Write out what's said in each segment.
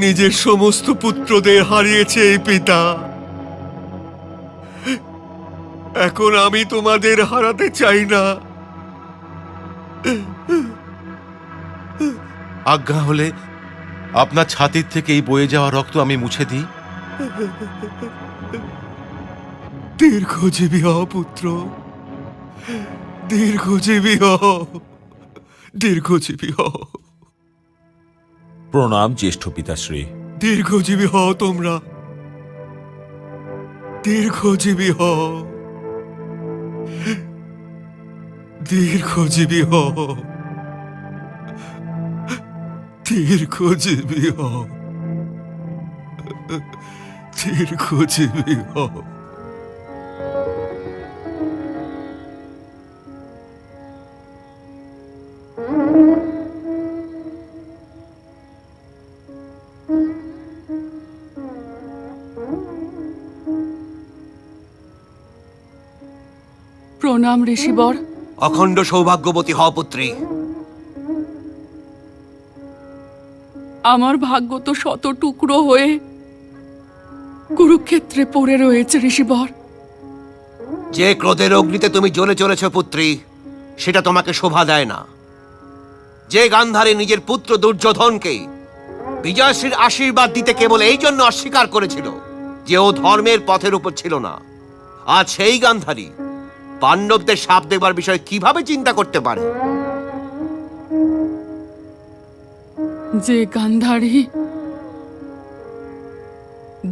নিজের সমস্ত পুত্রদের হারিয়েছে এই পিতা। এখন আমি তোমাদের হারাতে চাই না। আজ্ঞা হলে আপনার ছাতির থেকে এই বয়ে যাওয়া রক্ত আমি মুছে দিই। দীর্ঘজীবী হও পুত্র, দীর্ঘজীবী হও, দীর্ঘজীবী হও। প্রণাম জ্যেষ্ঠ পিতাশ্রী। দীর্ঘজীবী হও তোমরা, দীর্ঘজীবী হও, দীর্ঘজীবী হও, দীর্ঘজীবী হও, দীর্ঘজীবী হও। প্রণাম ঋষিবর। অখণ্ড সৌভাগ্যবতী হও পুত্রী। আমার ভাগ্য তো শত টুকরো হয়ে কুরুক্ষেত্রে পড়ে রয়েছে ঋষিবর। যে ক্রোধের অগ্নিতে তুমি জ্বলে চলেছ পুত্রী, সেটা তোমাকে শোভা দেয় না। যে গান্ধারী নিজের পুত্র দুর্যোধনকে বিজয়শ্রীর আশীর্বাদ দিতে কেবল এই জন্য অস্বীকার করেছিল যে ও ধর্মের পথের উপর ছিল না, আজ সেই গান্ধারী পাণ্ডবদের শাপ দেবার বিষয়ে কিভাবে চিন্তা করতে পারে? যে গান্ধারী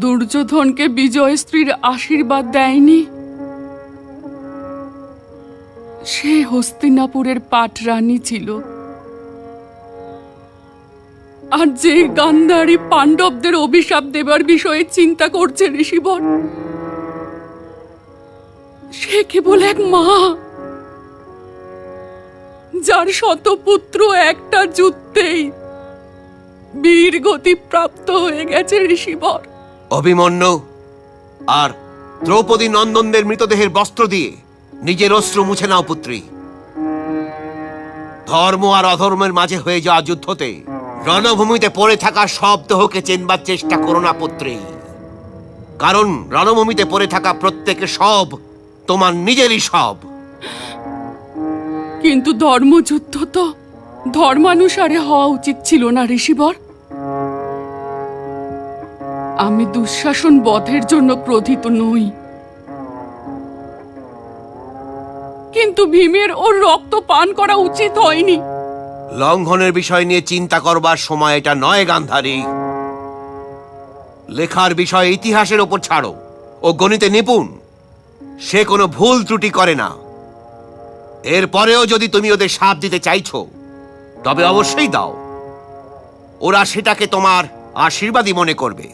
দুর্যোধনকে বিজয় স্ত্রীর আশীর্বাদ দেয়নি, সে হস্তিনাপুরের পাটরানী ছিল। আর যে গান্ধারী পাণ্ডবদের অভিশাপ দেবার বিষয়ে চিন্তা করছে ঋষিবর, সে কেবল এক মা, যার শত পুত্র একটা যুদ্ধেই বীর গতি প্রাপ্ত হয়ে গেছে ঋষিবর। অভিমন্যু আর দ্রৌপদী নন্দনদের মৃতদেহের বস্ত্র দিয়ে নিজের অশ্রু মুছে নাও পুত্রী। ধর্ম আর অধর্মের মাঝে হয়ে যাওয়া যুদ্ধতে রণভূমিতে পড়ে থাকা সব দেহকে চেনবার চেষ্টা করো না পুত্রী, কারণ রণভূমিতে পড়ে থাকা প্রত্যেকে সব তোমার নিজেরই সব। কিন্তু ধর্মযুদ্ধ তো ধর্মানুসারে হওয়া উচিত ছিল না ঋষিবর। আমি দুঃশাসন বধের জন্য ক্রোধিত নই, কিন্তু ভীমের ওর রক্ত পান করা উচিত হয়নি। লঙ্ঘনের বিষয় নিয়ে চিন্তা করবার সময় এটা নয় গান্ধারী। লেখার বিষয় ইতিহাসের ওপর ছাড়ো। ও গণিতে নিপুণ, সে কোনো ভুল ত্রুটি করে না। এরপরেও যদি তুমি ওদের শাপ দিতে চাইছো, তবে অবশ্যই দাও। ওরা সেটাকে তোমার আশীর্বাদই মনে করবে।